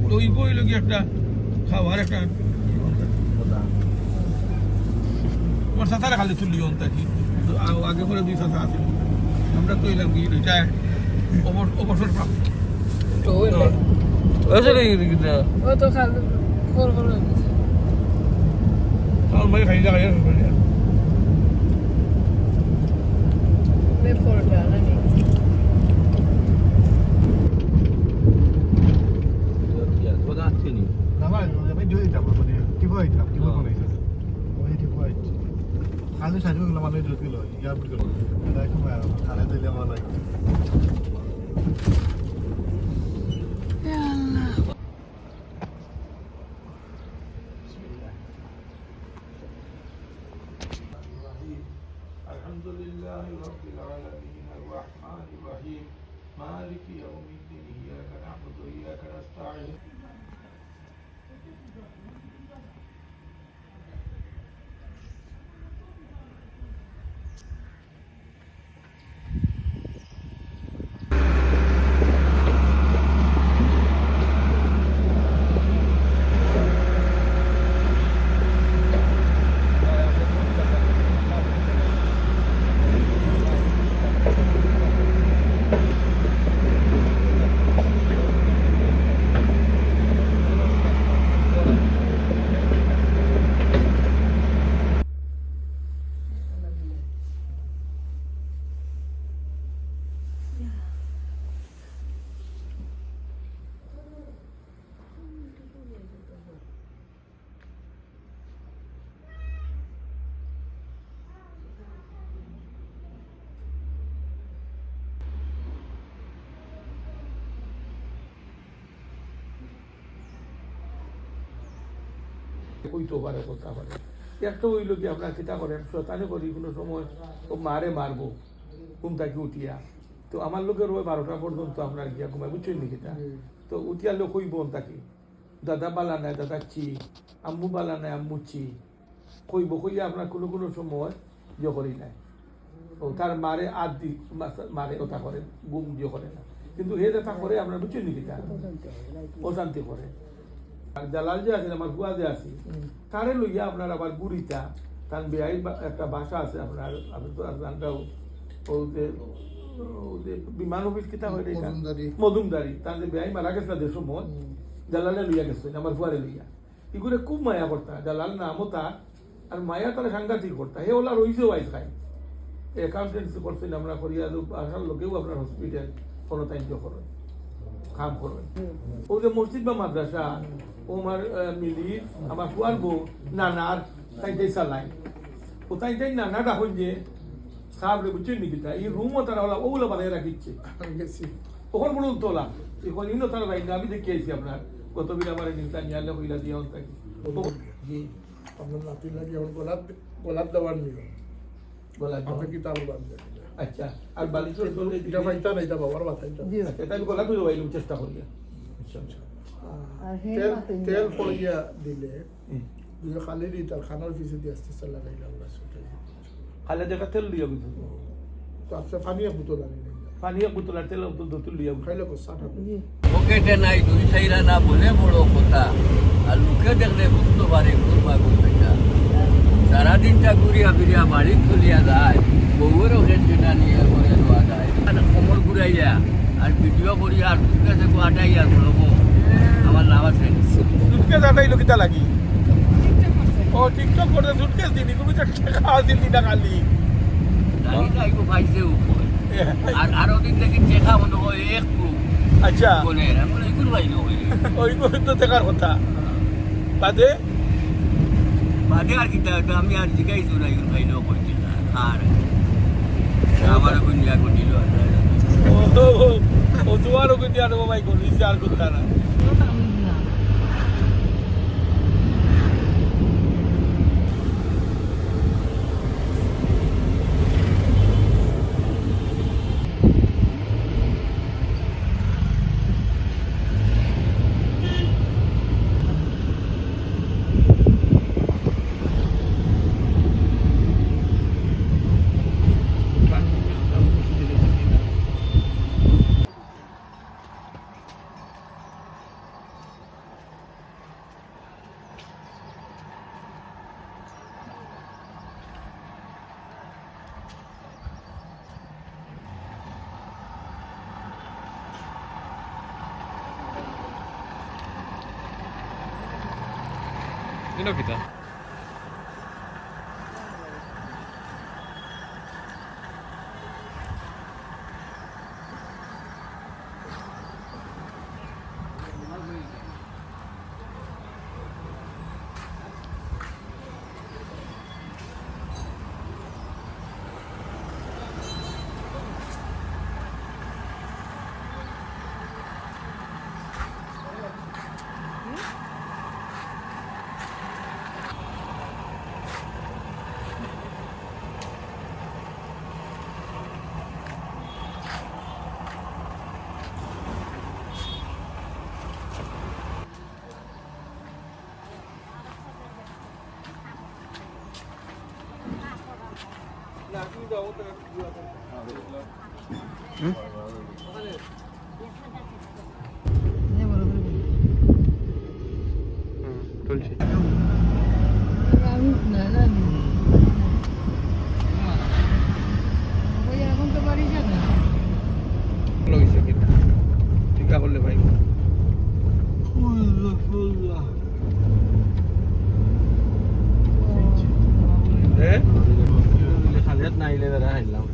তো এই বই লোক একটা খাবার একটা তোমার সাঁতারা খালি তুললি অন্তাকি আগে করে দুই সাঁতা আছে আমরা তো এলাম কি রিটায়ার অবসর প্রাপ্ত আমার মাঝে খাই দেখা যায় খালি সাইড গেলাম মানে ঢুকে গেল এয়ারপোর্ট গেল দেখো খানা দিলে আমার লাগে الحمد لله رب العالمين الرحمن الرحيم مالك يوم الدين إياك نعبد وإياك نستعين হইতে পারে করতে পারে একটা হইল কি আপনার চিন্তা করেন শতানে করি কোনো সময় ও মারে মারবো ঘুম থাকি উঠিয়া তো আমার লোকের ওই 12টা পর্যন্ত আপনার গিয়া ঘুমায় বুঝছেন নাকি তা তো উঠিয়া লোক হইব থাকি দাদা বালা নাই দাদা চি আম্মু বালা নাই আম্মু চি কইব কইয়া আপনার কোনো কোনো সময় ইয়ে করি নাই ও তার মারে আদ দি মারে ওটা করে গুম ইয়ে করে না কিন্তু হে দেখা করে আপনার বুঝছেন নাকি তা অশান্তি করে আর জালাল যে আছেন আমার গুয়া যে আছি তারে লইয়া আপনার আবার গুড়িটা তার বেআই একটা ভাষা আছে আপনার আপনি তো জানটাও ও যে বিমান অফিস কিতা হয় রে মজুমদারি তার যে বেআই মারা গেছে দেড় সময় জালালে লইয়া গেছে আমার ফুয়ারে লইয়া এগুলো খুব মায়া করতা জালাল নামও তার আর মায়া তারা সাংঘাতিক করতা হে ওলা রইছেও আইস খাই অ্যাকাউন্টেন্সি করছেন আমরা করিয়া আসার লোকেও আপনার হসপিটাল কোনো টাইম করেন কাম করেন ও যে মসজিদ বা মাদ্রাসা ও আমার মিলি আমার ফুয়ার বউ নানার তাই চালাই ও তাই নানাটা হন যে সাবরে বুঝছেন নাকি তা এই রুমও তারা ওলা ওগুলো বানাই রাখিচ্ছে ওখান বলুন তোলা এখন ইউনো তারা রাই না আমি দেখে আইছি আপনার গতবিল আমার নিউটা নিয়ালে হইলা দিয়ে হন থাকি জি আপনার নাতি লাগে এখন গোলাপ দেওয়ার নিল গোলাপ আপনি কি তাল বাঁধবেন আচ্ছা আর বালিশের দলে এটা ভাইতা না এটা বাবার মাথায় এটা আমি গোলাপ দিয়ে বাইলুম চেষ্টা করি আচ্ছা তেল পড়িয়া দিলে দুই খালি দি তার খানার পিছে দিয়ে আস্তে আস্তে লাগাইলাম খালে দেখা তেল লিয়া বুঝো তো আচ্ছা পানিয়া বোতল আনি পানিয়া বোতল আর তেল বোতল লিয়া খাইলে সাটা পকেটে নাই দুই চাইরা না বলে বড় কথা আর লোকে দেখলে বুঝতে পারে ঘুরবা ঘুরবেটা সারাদিনটা ঘুরিয়া ফিরিয়া বাড়ি চলিয়া যায় বউয়েরও খেলছিনা নিয়ে ঘরে দেওয়া যায় কোমর ঘুরাইয়া আর ভিডিও করিয়া আর সুটকেসে আটাইয়া ঘুরবো আমার লাভ আছে সুটকেস আটাইলো কিতা লাগি ও টিকটক করতে সুটকেস দিনি তুমি তো খাওয়া দিলি না খালি জানি না এগুলো পাইছে উপর আর আরো দিন থেকে চেখা মনে হয় এক গ্রুপ আচ্ছা বলে আমরা এগুলো পাই না ওইগুলো তো দেখার কথা বাদে বাদে আর কিতা আমি আর জিগাইছো না এগুলো পাইলেও করছি না আর আমার গুনিয়া গুনিল ও তোমারও গুনিয়া নেবো ভাই করি আর করতে না এটা কিতা চলছে লইছে কিনা টিকা করলে ভাই হ্যাঁ খালিয়াত নাইলে বেড়া হাইলাম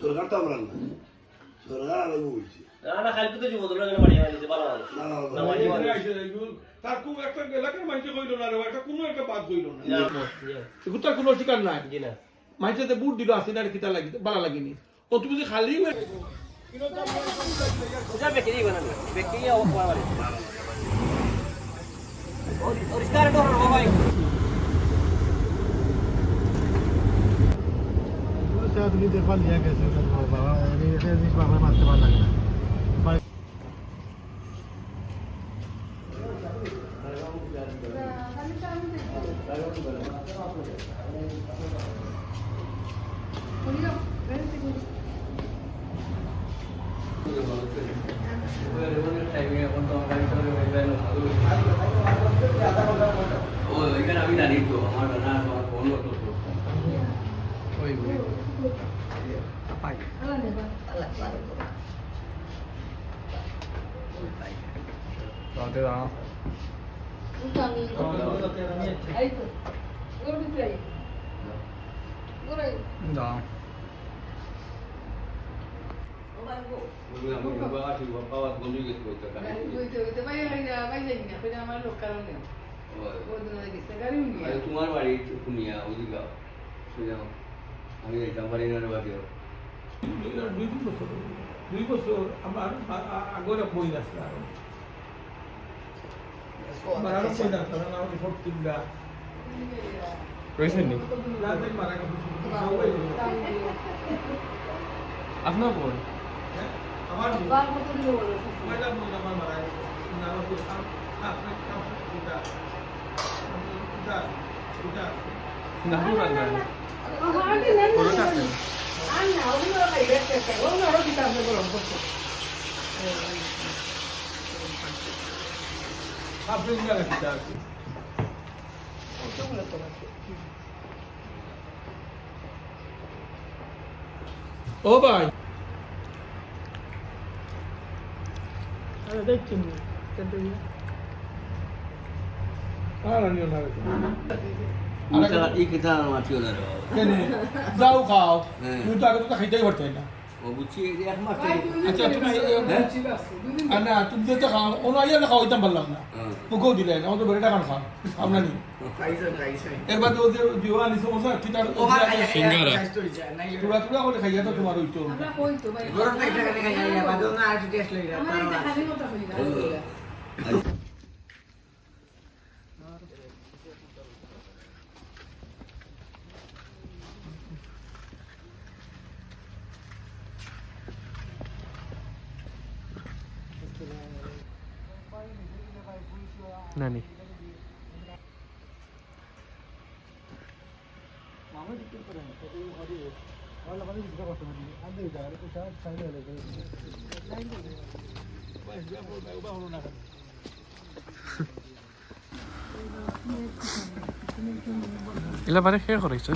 সরকার তো আমরা না সরকার আলাদা বলছি না খালি তো জীবন ধরে বাড়ি বানিয়েছে ভালো ভালো না না না বাড়ি বানিয়েছে তার কোন একটা এলাকার মানুষ কইল না রে এটা কোনো একটা বাদ কইল না এগুতার কোনো শিকার নাই জি না মানুষের বুট দিল আসি না কিতা লাগি ভালো লাগেনি ও তুমি যে খালি যা বেকে দিই বানাবে বেকে ইয়া ও পারে और इसका रेट और भाई তুমি দেখবা লিয়া গেছে বাবা এটা জিনিস বাবা মারতে পারলাম না এখানে আমি জানি তো আমার না আমার ফোন হতো তোমার বাড়ি শুনিয়া ওদিকে আমি যাইতাম পারি না বাড়িও 2 বছর আমার আগরে বই আসলে আমার আরো বই আসলে আমার রিপোর্ট কিনলা রয়েছেন নি রাতে মারা গেছে আপনার বোন আমার মহিলা বোন আমার মারা গেছে আমার তো আপনার কাম এটা এটা না পুরান না আপনি না রাখতে আছে ও ভাই আরে দেখছেন আর আনিও না এই কথা মাতিও না রে কেন যাও খাও হ্যাঁ। তুমি তো আগে তো খাইতেই পারতে না ও বুঝছি এক মাস আচ্ছা তুমি না তুমি তো খাও ওনো আইয়া না খাও ইতাম পারলাম না মুখও দিলে না তো বেড়ে টাকা খাও আপনার নি এরবার তো যে দিওয়ানি সমস্যা কি তার সিঙ্গারা তুলা তুলা করে খাইয়া তো তোমার হইতো নানি না এলা বারে শেষ করাইছে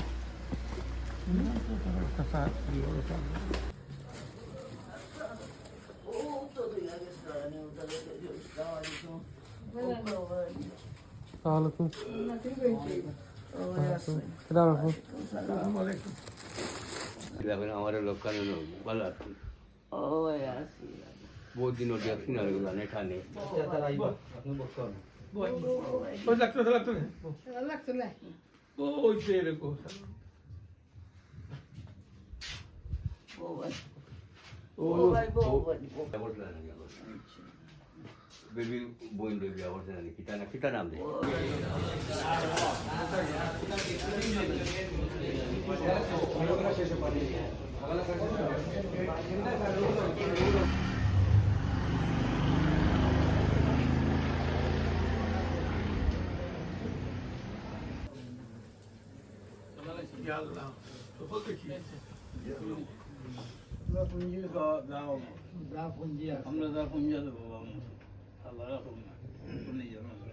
আসসালামু আলাইকুম আমার লোকাল ভালো আছে বহুত দিন দেখছি না এখানে ওই লাগতো না ওই যে এরকম বেবি বই দেবী আবার কিতা নাম দেয় ইয়া আল্লাহ সফল দেখি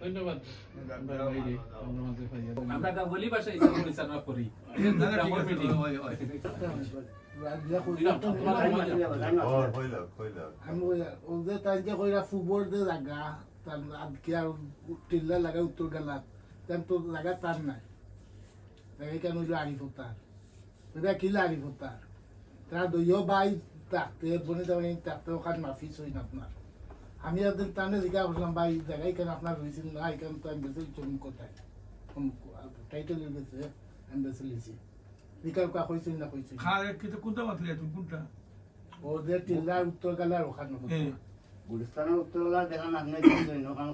ধন্যবাদ আমরা গাবলি ভাষায় এটা পরিচালনা করি ওদের তাইকে কইরা ফুটবল দে জায়গা তার আজকে আর টিল্লা লাগা উত্তর গেলাত তেন তো জায়গা তার নাই তাই কেন হইলো আরিফতার এটা কিলা আরিফতার তারা দইও বাই থাকতে বনে যাবেন থাকতে ওখানে মাফিস হইন আপনার আমি একদিন টানে জিজ্ঞাসা করলাম ভাই জায়গা এখানে আপনার হয়েছিল না এখানে তো আমি বেশি চমুক কোথায় টাইটেল গেছে আমি বেশি লিছি বিকাল কা কইছিল না কইছিল খারে কিন্তু কোনটা মাতলে তুমি কোনটা ওদের টিল্লার উত্তর গেলার ওখানে গুলিস্তানের উত্তরলা দেখান আপনি আমার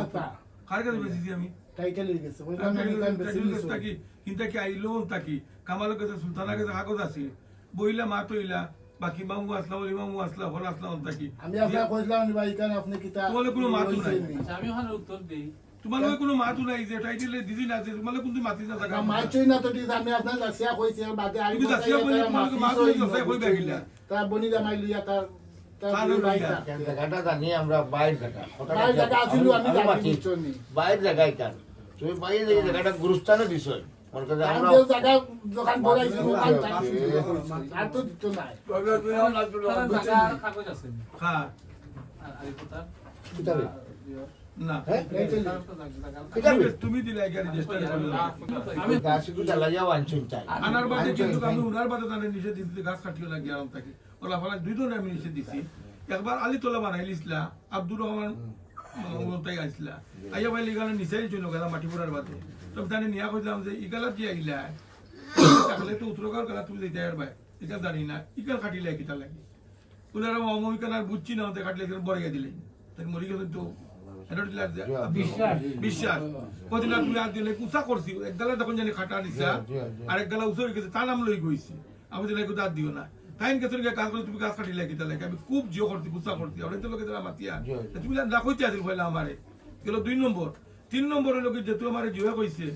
কথা খারে কাছে বেশি আমি টাইটেল গেছে বললাম আমি এখানে বেশি লিছি তাকি কিন্তু কি আইলো তাকি কামাল কাছে সুলতানা কাছে কাগজ আছে বইলা মা তইলা বাকি মামু আসলা ওলি মামু আসলা হল আসলা তাকি আমি আপনাকে কইলাম ভাই এখানে আপনি কিতা তোমার কোনো মাতু নাই আমি ওখানে উত্তর দেই তোমার কোনো মাতু নাই যে টাইটেলে দিদি না যে তোমার কোন মাতি না জায়গা মাইছই না তো দিস আমি আপনার লাসিয়া কইছি বাদে আরি তুমি দাসিয়া বলি তোমার মাতু নাই তো কই বেগিলা তার বনিদা মাইলিয়া তার জায়গাটা জানি আমরা বাইর জায়গা ভাই জায়গা আছিল আমি জানি চনি বাইর জায়গায় কান তুমি বাইরে যে জায়গাটা গুরুস্থানে দিছ মনে করে আমি আমরা যে জায়গা দোকান বড়াইছি দোকান আর তো দিত নাই জায়গা কাগজ আছে হ্যাঁ আর আরিফতার কিতাবে না কিতাবে তুমি দিলে আগে রেজিস্টার করলে আমি গাছগুলো জ্বালাইয়া আনছুন চাই আনার বাদে কিন্তু আমি উনার বাদে তাহলে নিষেধ দিতে গাছ কাটিও লাগিয়ে আরাম থাকি ওলা ফলা দুই ধরনের আমি নিষেধ দিছি একবার আলি তোলা বানাইলিসলা আব্দুর রহমান তাই আসলা আইয়া ভাই লিগালে নিচাই চলো গেলা মাটি পড়ার বাদে তবে তাহলে নিয়া কইলাম যে ইগালাত যে আইলা তাহলে তো উত্তরকার গেলা তুমি যাইতে আর ভাই ইকাল জানি না ইকাল কাটিলে কিতা লাগে ওনারা অমমিকান আর বুঝছি না ওতে কাটলে বড়াইয়া দিলেন তাই মরি গেছেন তো বিশ্বাস কদিন তুমি আর দিলে কুচা করছি এক গালা তখন জানি খাটা নিছা আর এক গালা উচে গেছে তার নাম লই গইছি আমি দিলে একটু দাঁত দিও না তাই কেতন কাজ করে তুমি গাছ কাটিলে কিতা লাগে আমি খুব জিও করছি কুচা করছি আমরা তো লোকে মাতিয়া তুমি রাখইতে আসিল পয়লা আমারে গেল 2 নম্বর 3 নম্বরের লোকে যেহেতু আমার জিয়া কইছে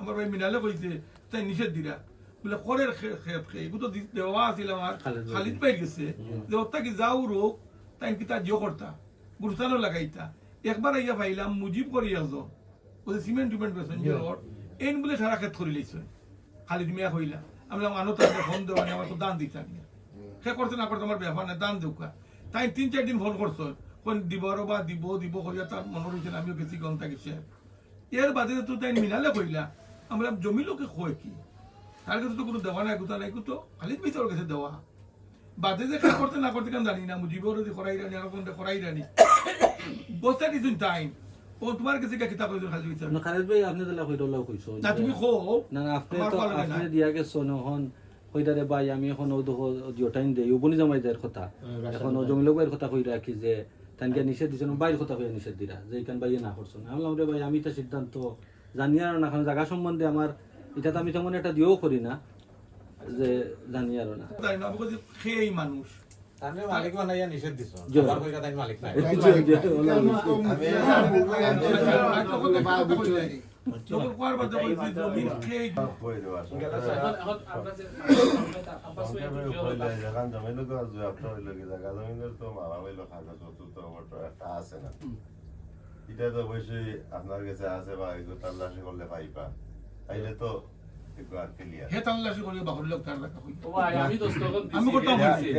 আমার ভাই মিনালে কইছে তাই নিষেধ দিরা বলে খরের খেত এগুলো তো দেওয়া আছিল আমার খালিদ পাই গেছে যে ওটা কি যাও রোগ তাই কিতা জিও করতা গুরুস্থানও লাগাইতা একবার আইয়া পাইলাম মুজিব করি আছো ওই সিমেন্ট টিমেন্ট বেসন যে রোড এন বলে সারা ক্ষেত করি লইছে খালি তুমি হইলা আমি আনো তাকে ফোন দেওয়া আমার তো দান দিতে আমি সে করতে না করতে আমার ব্যাপার না দান দেউকা তাই 3-4 দিন ফোন করছো কোন দিব বা দিব করিয়া তার মনে হয়েছে আমিও গেছি গন থাকি সে এর বাদে তো তাই মিনালে কইলা আমরা জমি লোকে কয় কি তার কাছে তো কোনো দেওয়া নাই কোথা নাই তো খালি ভিতর কাছে দেওয়া বাদে যে কাজ করতে না করতে কেন জানি না মুজিবর করাই রানি আর কোনটা করাই রানি বসে দিছুন টাইম ও তোমার কাছে কি কিতাব কইছো খালি বিচার না খালেদ ভাই আপনি তো লাগাই কইছো না তুমি খো না না আপনি দিয়া গেছো নহন কইতারে ভাই আমি এখন ও দিও টাইম দেই উপনি জমাই দেয়ার কথা এখন ও জমি লোকের কথা কই রাখি যে তানকে নিষেধ দিছেন বাইর কথা কই নিষেধ দিরা যে এখান ভাই না করছো আমি বললাম রে ভাই আমি তো সিদ্ধান্ত জানি আর না এখন জায়গা সম্বন্ধে আমার এটা তো আমি তেমন একটা দিও করি না যে জানি আর না তাই না বলি খেই মানুষ তাহলে মালিক বানাইয়া নিষেধ দিছো আবার কইরা তাই মালিক নাই যখন কোয়ার বাদে কইছি জমি খেই এখন আমরা যে আব্বাস ভাই জায়গা জমি লোক আপনার লোকে জায়গা জমিনের তো মামা হইলো কাগজ তো একটা আছে না এটা তো অবশ্যই আপনার কাছে আছে বা এগুলো তাল্লাশি করলে পাইবা আইলে তো একটু আর ক্লিয়ার হে তাল্লাশি করি বাহুর লোক তার রাখা হইতো ও ভাই আমি দস্তখত দিছি আমি করতাম হইছে।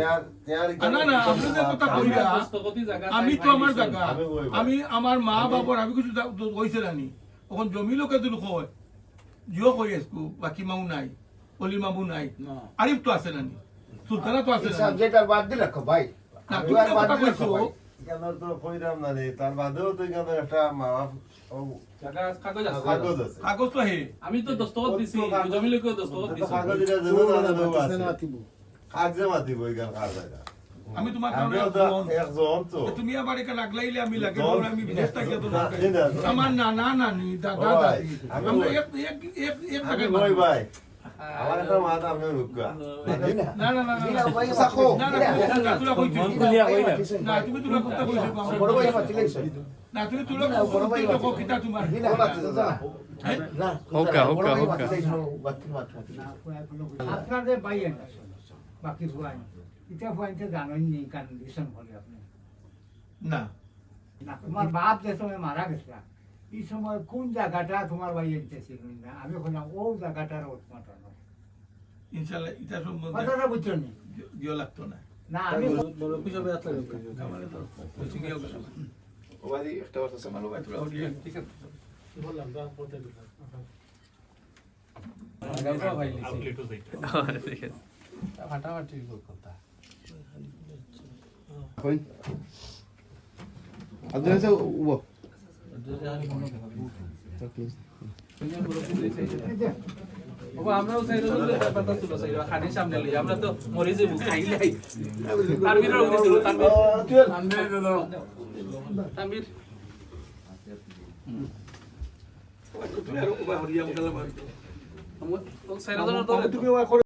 না না আপনি যে কথা কইরা দস্তখতি জায়গা আমি তো আমার জায়গা আমি ওই ভাই। আমি আমার মা বাবার আমি কিছু কইছে নানি তখন জমি লোকে দিল কয় জিও কই আসকু বাকি মাউ নাই অলি মামু নাই আরিফ তো আছে নানি সুলতানা তো আছে নানি সাবজেক্ট আর বাদ দিলে ভাই না আমি তুমি আর যে বাদ কথা দিলে কইছো ভাই এখানে তো কইরাম না রে তার বাদেও তো এখানে একটা মামা জায়গা কাগজ আছে কাগজ আছে কাগজ তো হে আমি তো দস্তখত দিছি জমি লোকেও দস্তখত তো দিছি কাগজ এটা দেবো না দেবো আছে মাতিব কাগজে মাতিব এখানে কার জায়গা আমি তোমার কারণে আমিও তো একজন তো তুমি আমার এখানে লাগলাইলে আমি লাগে জন- আমি বিদেশ থেকে তো না, এই না, আমার নানা নানি দাদা ও ভাই, দাদি আমি আমরা ওই- এক এক এক এক আমি জায়গায় ওই ভাই আমার একটা মাথা আমি রুকা না না না না সাকো না না তুলা কইছিস না তুমি তুলা কথা কইছিস বড় ভাই মাতিলেছ না তুমি তুলা কথা কইছিস কিটা তোমার দিনা মাতিছ না না হোকা, হোকা, হোকা। আপনাদের বাইয়েন বাকি ফুয়াইন এটা ফুয়াইনতে জানেন নি কন্ডিশন বলে আপনি না না তোমার বাপ যে সময় মারা গেছে এই সময় কোন জায়গাটা তোমার বাইয়েনতে ছিল না আমি বললাম ও জায়গাটার ওটমাটানো ইনশাআল্লাহ এটা সম্বন্ধে কথাটা বুঝছো নি গিয়ে লাগতো না না আমি বড় পিছবে আসলে আমারে তো কিছু গিয়ে গেল ওবাদি একটা কথা সামালো ভাই ঠিক আছে ফাটাফাটি কথা কই আদরে যে উবো বাবা আমরাও চাইলো যে ব্যাপারটা তুলো চাইলো খানির সামনে লই আমরা তো মরে যাবো খাইলাই তানভীরের ওই দিছিল তানভীর তুমি আর ওবা হরিয়া মুকালা মার সাইরা ধরে তুমি